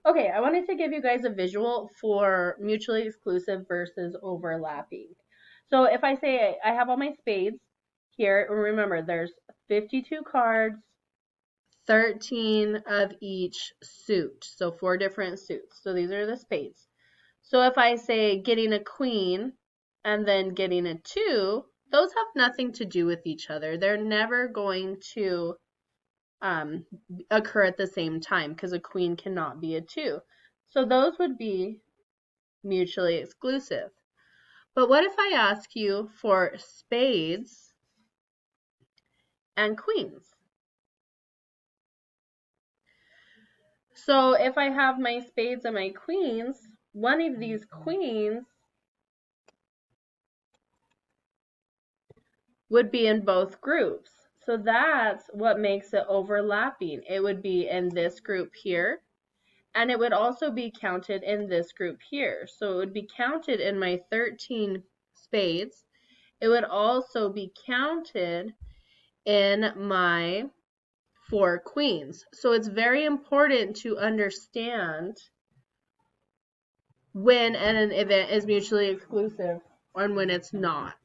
Okay, I wanted to give you guys a visual for mutually exclusive versus overlapping. So if I say I have all my spades here, remember there's 52 cards, 13 of each suit. So 4 different suits. So these are the spades. So if I say getting a queen and then getting a 2, those have nothing to do with each other. They're never going to um, occur at the same time because a queen cannot be a 2. So those would be mutually exclusive. But what if I ask you for spades and queens? So if I have my spades and my queens, one of these queens would be in both groups. So that's what makes it overlapping. It would be in this group here, and it would also be counted in this group here. So it would be counted in my 13 spades. It would also be counted in my 4 queens. So it's very important to understand when an event is mutually exclusive and when it's not.